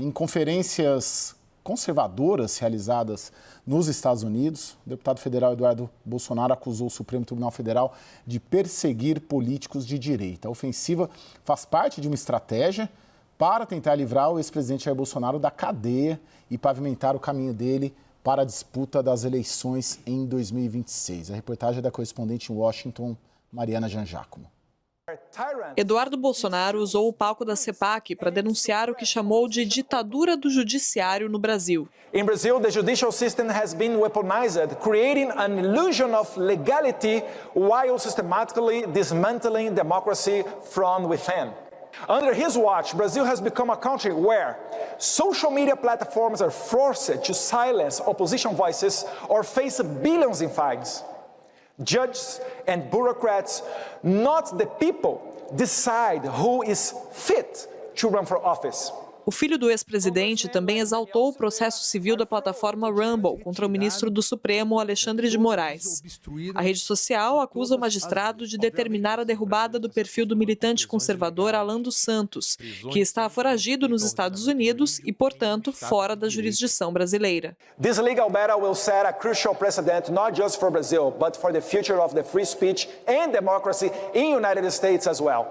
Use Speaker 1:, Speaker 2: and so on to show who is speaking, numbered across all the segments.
Speaker 1: Em conferências conservadoras realizadas nos Estados Unidos, o deputado federal Eduardo Bolsonaro acusou o Supremo Tribunal Federal de perseguir políticos de direita. A ofensiva faz parte de uma estratégia para tentar livrar o ex-presidente Jair Bolsonaro da cadeia e pavimentar o caminho dele para a disputa das eleições em 2026. A reportagem é da correspondente em Washington, Mariana Jangiacomo.
Speaker 2: Eduardo Bolsonaro usou o palco da CPAC para denunciar o que chamou de ditadura do judiciário no Brasil.
Speaker 3: In Brazil, the judicial system has been weaponized, creating an illusion of legality while systematically dismantling democracy from within. Under his watch, Brazil has become a country where social media platforms are forced to silence opposition voices or face billions in fines. Judges and bureaucrats, not the people, decide who is fit to run for office.
Speaker 2: O filho do ex-presidente também exaltou o processo civil da plataforma Rumble contra o ministro do Supremo, Alexandre de Moraes. A rede social acusa o magistrado de determinar a derrubada do perfil do militante conservador Alan dos Santos, que está foragido nos Estados Unidos e, portanto, fora da jurisdição brasileira.
Speaker 3: This legal battle will set a crucial precedent not just for Brazil, but for the future of the free speech and democracy in the United States as well.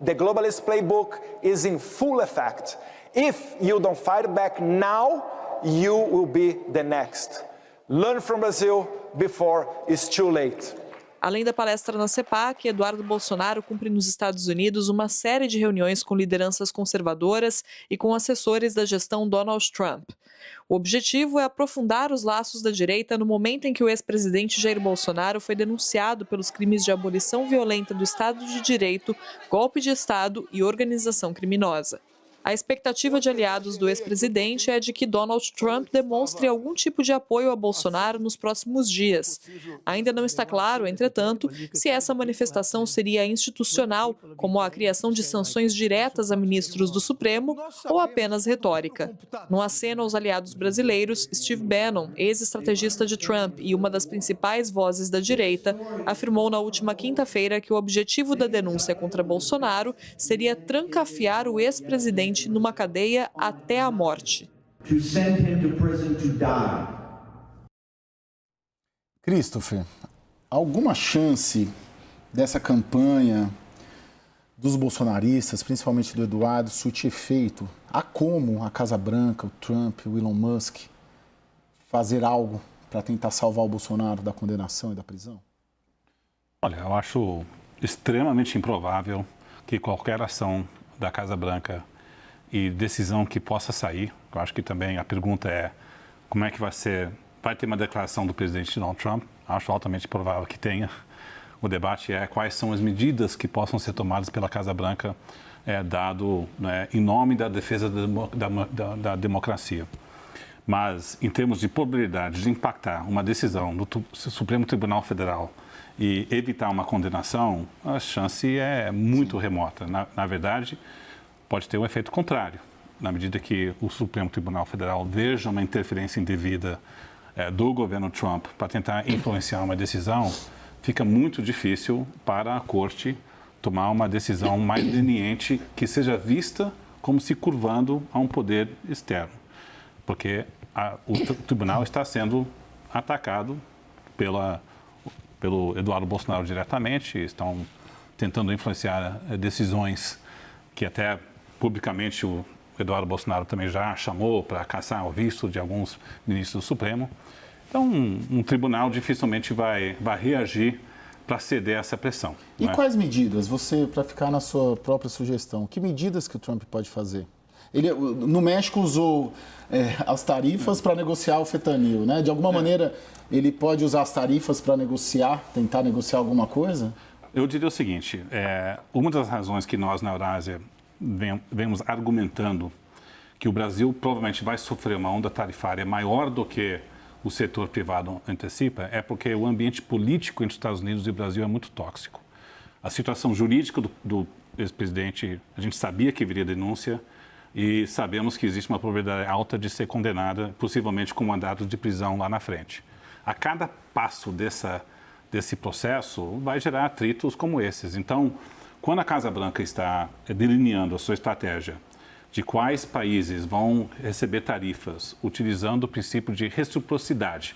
Speaker 3: The globalist playbook is in full effect. If you don't fight back now, you will be the next. Learn from Brazil before it's too late.
Speaker 2: Além da palestra na CPAC, Eduardo Bolsonaro cumpre nos Estados Unidos uma série de reuniões com lideranças conservadoras e com assessores da gestão Donald Trump. O objetivo é aprofundar os laços da direita no momento em que o ex-presidente Jair Bolsonaro foi denunciado pelos crimes de abolição violenta do Estado de Direito, golpe de Estado e organização criminosa. A expectativa de aliados do ex-presidente é de que Donald Trump demonstre algum tipo de apoio a Bolsonaro nos próximos dias. Ainda não está claro, entretanto, se essa manifestação seria institucional, como a criação de sanções diretas a ministros do Supremo, ou apenas retórica. No aceno aos aliados brasileiros, Steve Bannon, ex-estrategista de Trump e uma das principais vozes da direita, afirmou na última quinta-feira que o objetivo da denúncia contra Bolsonaro seria trancafiar o ex-presidente numa cadeia até a morte.
Speaker 1: Christopher, alguma chance dessa campanha dos bolsonaristas, principalmente do Eduardo, surtir efeito? Há como a Casa Branca, o Trump, o Elon Musk fazer algo para tentar salvar o Bolsonaro da condenação e da prisão?
Speaker 4: Olha, eu acho extremamente improvável que qualquer ação da Casa Branca e decisão que possa sair, eu acho que também a pergunta é como é que vai ser, vai ter uma declaração do presidente Donald Trump, acho altamente provável que tenha. O debate é quais são as medidas que possam ser tomadas pela Casa Branca, dado, né, em nome da defesa da democracia. Mas, em termos de probabilidade de impactar uma decisão do Supremo Tribunal Federal e evitar uma condenação, a chance é muito remota. Na verdade, pode ter um efeito contrário, na medida que o Supremo Tribunal Federal veja uma interferência indevida do governo Trump para tentar influenciar uma decisão, fica muito difícil para a Corte tomar uma decisão mais leniente que seja vista como se curvando a um poder externo, porque o tribunal está sendo atacado pelo Eduardo Bolsonaro diretamente, estão tentando influenciar decisões que até publicamente o Eduardo Bolsonaro também já chamou para caçar o visto de alguns ministros do Supremo. Então, um tribunal dificilmente vai reagir para ceder essa pressão.
Speaker 1: E quais medidas? Você, para ficar na sua própria sugestão, que medidas que o Trump pode fazer? Ele, no México, usou as tarifas para negociar o fentanil, né? De alguma maneira, ele pode usar as tarifas para tentar negociar alguma coisa?
Speaker 4: Eu diria o seguinte, uma das razões que nós na Eurásia vemos argumentando que o Brasil provavelmente vai sofrer uma onda tarifária maior do que o setor privado antecipa é porque o ambiente político entre os Estados Unidos e o Brasil é muito tóxico. A situação jurídica do ex-presidente, a gente sabia que viria denúncia e sabemos que existe uma probabilidade alta de ser condenada, possivelmente com mandato de prisão lá na frente. A cada passo desse processo vai gerar atritos como esses. Então, quando a Casa Branca está delineando a sua estratégia de quais países vão receber tarifas utilizando o princípio de reciprocidade.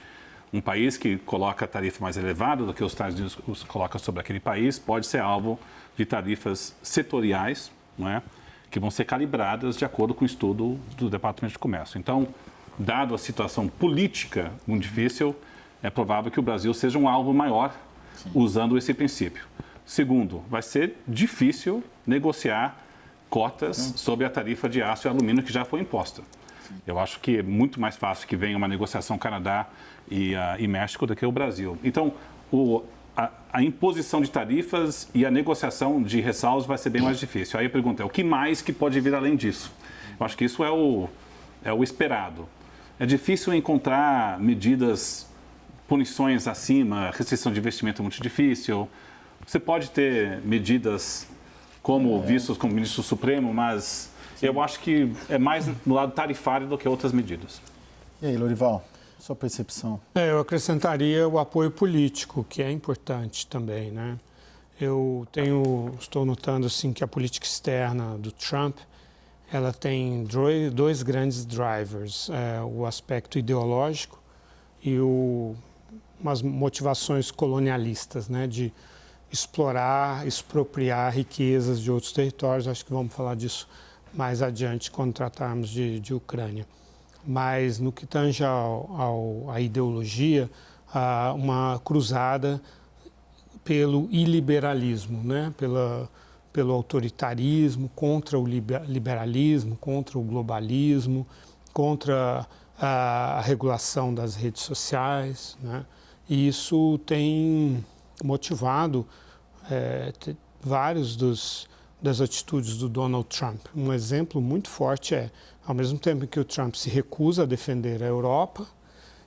Speaker 4: Um país que coloca a tarifa mais elevada do que os Estados Unidos coloca sobre aquele país pode ser alvo de tarifas setoriais, não é? Que vão ser calibradas de acordo com o estudo do Departamento de Comércio. Então, dado a situação política muito difícil, é provável que o Brasil seja um alvo maior usando esse princípio. Segundo, vai ser difícil negociar cotas sobre a tarifa de aço e alumínio que já foi imposta. Eu acho que é muito mais fácil que venha uma negociação Canadá e México do que o Brasil. Então, a imposição de tarifas e a negociação de ressalvas vai ser bem mais difícil. Aí a pergunta é, o que mais que pode vir além disso? Eu acho que isso é o esperado. É difícil encontrar medidas, punições acima, restrição de investimento é muito difícil. Você pode ter medidas como vistos como ministro supremo, mas eu acho que é mais no lado tarifário do que outras medidas.
Speaker 1: E aí, Lorival, sua percepção?
Speaker 5: Eu acrescentaria o apoio político, que é importante também, né? Estou notando assim que a política externa do Trump, ela tem dois grandes drivers, o aspecto ideológico e umas motivações colonialistas, né, de explorar, expropriar riquezas de outros territórios. Acho que vamos falar disso mais adiante quando tratarmos de Ucrânia. Mas no que tange à ideologia, há uma cruzada pelo iliberalismo, né? Pelo autoritarismo, contra o liberalismo, contra o globalismo, contra a regulação das redes sociais, né? E isso tem motivado vários das atitudes do Donald Trump. Um exemplo muito forte ao mesmo tempo que o Trump se recusa a defender a Europa,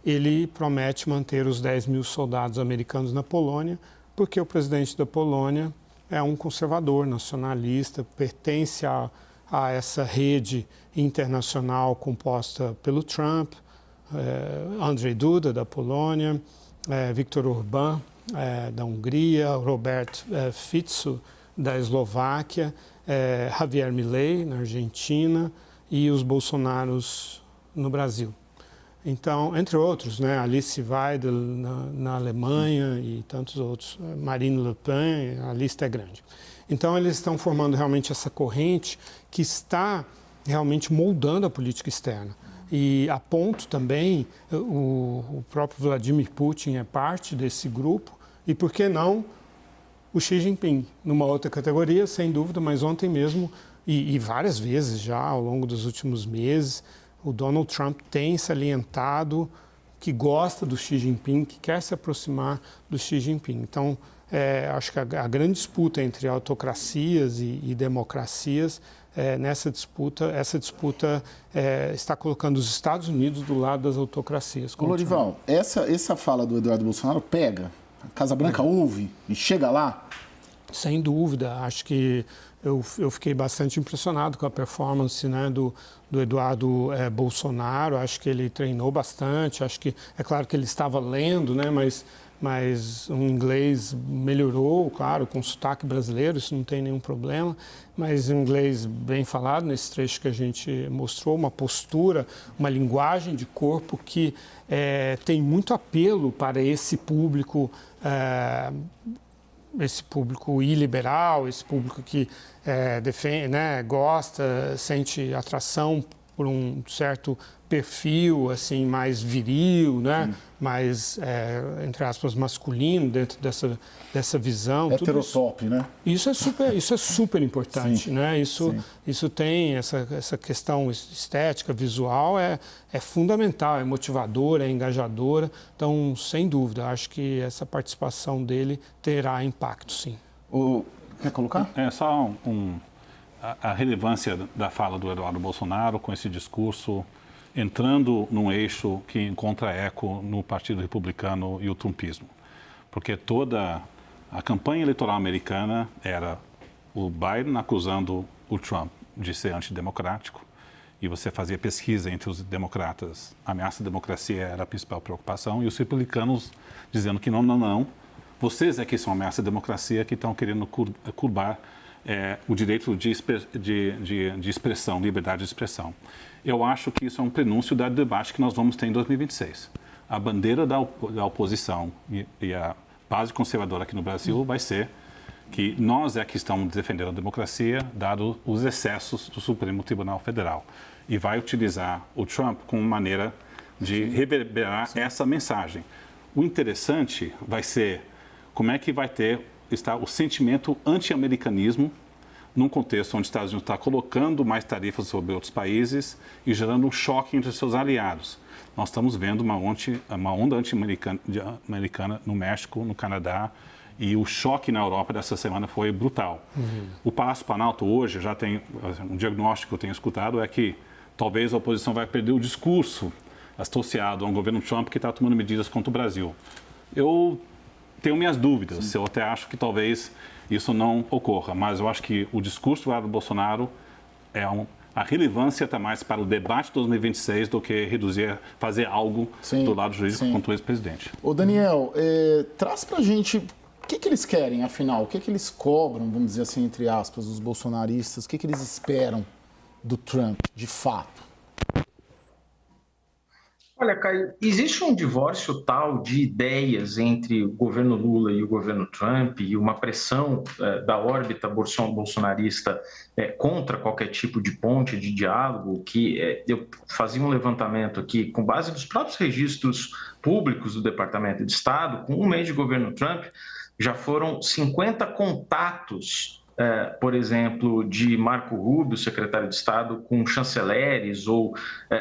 Speaker 5: ele promete manter os 10 mil soldados americanos na Polônia, porque o presidente da Polônia é um conservador, nacionalista, pertence a essa rede internacional composta pelo Trump, Andrzej Duda, da Polônia, Viktor Orbán, da Hungria, Robert Fico, da Eslováquia, Javier Milei, na Argentina, e os Bolsonaros no Brasil. Então, entre outros, né, Alice Weidel na Alemanha e tantos outros, Marine Le Pen, a lista é grande. Então, eles estão formando realmente essa corrente que está realmente moldando a política externa. E a ponto também, o próprio Vladimir Putin é parte desse grupo, e por que não o Xi Jinping, numa outra categoria, sem dúvida, mas ontem mesmo, e várias vezes já ao longo dos últimos meses, o Donald Trump tem salientado que gosta do Xi Jinping, que quer se aproximar do Xi Jinping. Então, acho que a grande disputa entre autocracias e democracias, essa disputa está colocando os Estados Unidos do lado das autocracias.
Speaker 1: Lorival, essa fala do Eduardo Bolsonaro pega? A Casa Branca ouve e chega lá?
Speaker 5: Sem dúvida. Acho que eu fiquei bastante impressionado com a performance, né, do Eduardo Bolsonaro. Acho que ele treinou bastante. Acho que, é claro que ele estava lendo, né, mas o inglês melhorou, claro, com sotaque brasileiro, isso não tem nenhum problema. Mas o inglês bem falado, nesse trecho que a gente mostrou, uma postura, uma linguagem de corpo que tem muito apelo para esse público iliberal, esse público que defende, né, gosta, sente atração por um certo perfil assim mais viril, né, mais entre aspas masculino dentro dessa visão.
Speaker 1: Heterotop, né?
Speaker 5: Isso é super importante, sim, né? Isso tem essa questão estética, visual, é fundamental, é motivadora, é engajadora. Então, sem dúvida, acho que essa participação dele terá impacto, sim.
Speaker 1: Quer colocar?
Speaker 4: Só a relevância da fala do Eduardo Bolsonaro com esse discurso entrando num eixo que encontra eco no Partido Republicano e o trumpismo. Porque toda a campanha eleitoral americana era o Biden acusando o Trump de ser antidemocrático, e você fazia pesquisa entre os democratas, a ameaça à democracia era a principal preocupação, e os republicanos dizendo que não, vocês é que são a ameaça à democracia, que estão querendo curvar o direito de expressão, liberdade de expressão. Eu acho que isso é um prenúncio do debate que nós vamos ter em 2026. A bandeira da oposição e a base conservadora aqui no Brasil vai ser que nós que estamos defendendo a democracia, dado os excessos do Supremo Tribunal Federal. E vai utilizar o Trump como maneira de reverberar essa mensagem. O interessante vai ser como é que vai estar o sentimento anti-americanismo num contexto onde os Estados Unidos está colocando mais tarifas sobre outros países e gerando um choque entre seus aliados. Nós estamos vendo uma onda anti-americana no México, no Canadá, e o choque na Europa dessa semana foi brutal. O Palácio Planalto hoje já tem um diagnóstico que eu tenho escutado, é que talvez a oposição vai perder o discurso associado a um governo Trump que está tomando medidas contra o Brasil. Eu tenho minhas dúvidas, eu até acho que talvez isso não ocorra, mas eu acho que o discurso do Bolsonaro a relevância está mais para o debate de 2026 do que fazer algo do lado jurídico contra o ex-presidente.
Speaker 1: Ô Daniel, traz para a gente o que eles querem, afinal, o que eles cobram, vamos dizer assim, entre aspas, os bolsonaristas, o que eles esperam do Trump, de fato?
Speaker 6: Olha, Caio, existe um divórcio tal de ideias entre o governo Lula e o governo Trump e uma pressão da órbita bolsonarista contra qualquer tipo de ponte, de diálogo, que eu fazia um levantamento aqui com base nos próprios registros públicos do Departamento de Estado. Com um mês de governo Trump, já foram 50 contatos, por exemplo, de Marco Rubio, secretário de Estado, com chanceleres ou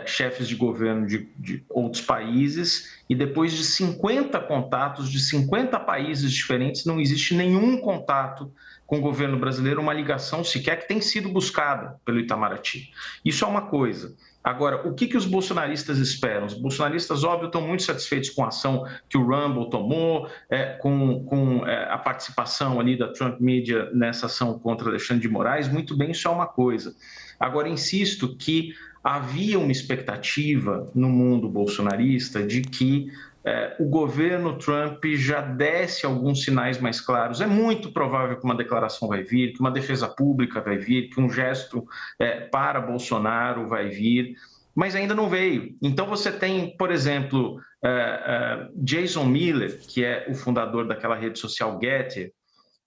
Speaker 6: chefes de governo de outros países, e depois de 50 contatos de 50 países diferentes, não existe nenhum contato com o governo brasileiro, uma ligação sequer que tem sido buscada pelo Itamaraty. Isso é uma coisa. Agora, o que os bolsonaristas esperam? Os bolsonaristas, óbvio, estão muito satisfeitos com a ação que o Rumble tomou, com a participação ali da Trump Media nessa ação contra Alexandre de Moraes. Muito bem, isso é uma coisa. Agora, insisto que havia uma expectativa no mundo bolsonarista de que o governo Trump já desse alguns sinais mais claros. É muito provável que uma declaração vai vir, que uma defesa pública vai vir, que um gesto para Bolsonaro vai vir, mas ainda não veio. Então você tem, por exemplo, Jason Miller, que é o fundador daquela rede social Getter,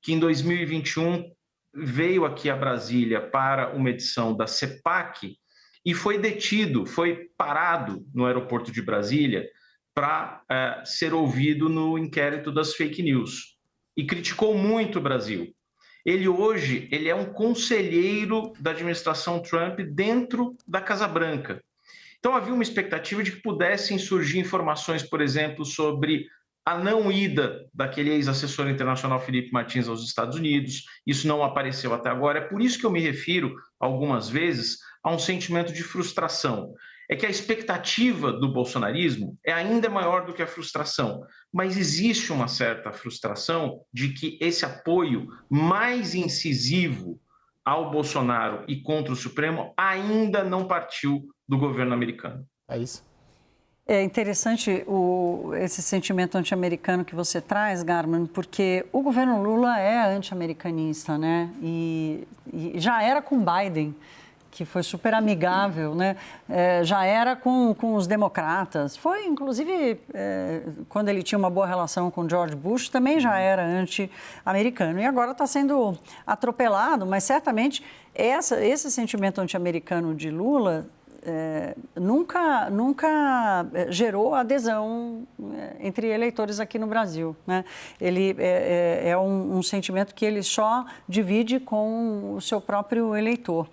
Speaker 6: que em 2021 veio aqui a Brasília para uma edição da CEPAC e foi detido, foi parado no aeroporto de Brasília para ser ouvido no inquérito das fake news. E criticou muito o Brasil. Ele hoje é um conselheiro da administração Trump dentro da Casa Branca. Então havia uma expectativa de que pudessem surgir informações, por exemplo, sobre a não ida daquele ex-assessor internacional Felipe Martins aos Estados Unidos. Isso não apareceu até agora. É por isso que eu me refiro, algumas vezes, a um sentimento de frustração. É que a expectativa do bolsonarismo é ainda maior do que a frustração, mas existe uma certa frustração de que esse apoio mais incisivo ao Bolsonaro e contra o Supremo ainda não partiu do governo americano.
Speaker 1: É isso.
Speaker 7: É interessante esse sentimento anti-americano que você traz, Garman, porque o governo Lula é anti-americanista, né? E já era com Biden, que foi super amigável, né? Já era com os democratas. Foi, inclusive, quando ele tinha uma boa relação com George Bush, também já era anti-americano. E agora está sendo atropelado, mas certamente esse sentimento anti-americano de Lula nunca gerou adesão entre eleitores aqui no Brasil, né? Ele é um sentimento que ele só divide com o seu próprio eleitor.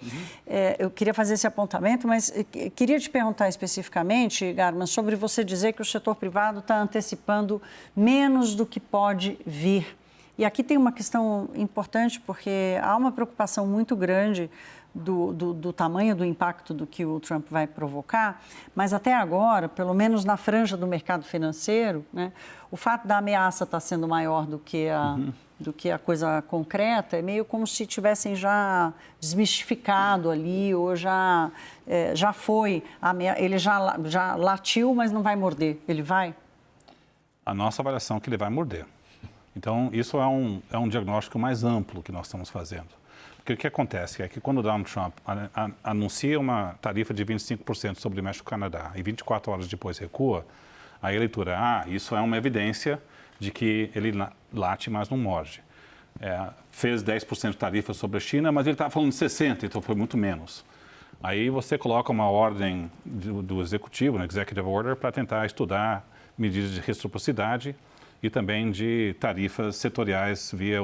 Speaker 7: Eu queria fazer esse apontamento, mas queria te perguntar especificamente, Garman, sobre você dizer que o setor privado está antecipando menos do que pode vir. E aqui tem uma questão importante, porque há uma preocupação muito grande do tamanho do impacto do que o Trump vai provocar, mas até agora, pelo menos na franja do mercado financeiro, né, o fato da ameaça estar sendo maior do que a coisa concreta é meio como se tivessem já desmistificado ali, ou já foi, ele já latiu, mas não vai morder. Ele vai?
Speaker 4: A nossa avaliação é que ele vai morder. Então, isso é um diagnóstico mais amplo que nós estamos fazendo. Porque o que acontece é que quando o Donald Trump anuncia uma tarifa de 25% sobre o México e o Canadá e 24 horas depois recua, a eleitora, isso é uma evidência de que ele late, mas não morde. Fez 10% de tarifa sobre a China, mas ele estava falando de 60%, então foi muito menos. Aí você coloca uma ordem do executivo, né, Executive Order, para tentar estudar medidas de reciprocidade e também de tarifas setoriais via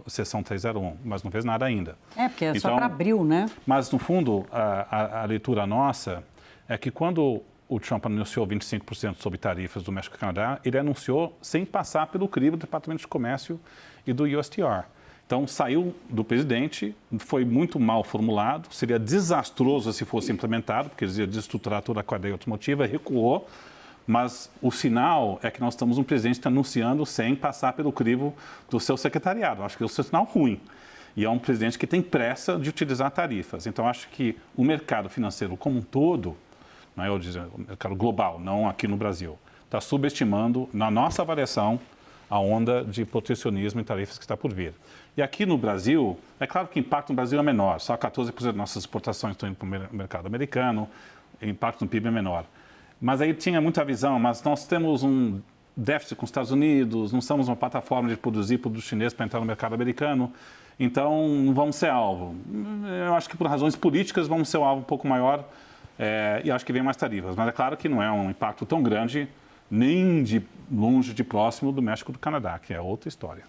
Speaker 4: seção 301, mas não fez nada ainda.
Speaker 7: Porque é só para abril, né?
Speaker 4: Mas, no fundo, a leitura nossa é que quando o Trump anunciou 25% sobre tarifas do México e Canadá, ele anunciou sem passar pelo crivo do Departamento de Comércio e do USTR. Então, saiu do presidente, foi muito mal formulado, seria desastroso se fosse implementado, porque eles iam desestruturar toda a cadeia automotiva, recuou, mas o sinal é que nós estamos um presidente que está anunciando sem passar pelo crivo do seu secretariado. Acho que isso é um sinal ruim. E é um presidente que tem pressa de utilizar tarifas. Então, acho que o mercado financeiro como um todo, o mercado global, não aqui no Brasil, está subestimando, na nossa avaliação, a onda de protecionismo e tarifas que está por vir. E aqui no Brasil, é claro que o impacto no Brasil é menor, só 14% das nossas exportações estão indo para o mercado americano, o impacto no PIB é menor. Mas aí tinha muita visão, mas nós temos um déficit com os Estados Unidos, não somos uma plataforma de produzir produtos chineses para entrar no mercado americano, então não vamos ser alvo. Eu acho que por razões políticas vamos ser um alvo um pouco maior e acho que vem mais tarifas. Mas é claro que não é um impacto tão grande, nem de longe de próximo do México e do Canadá, que é outra história.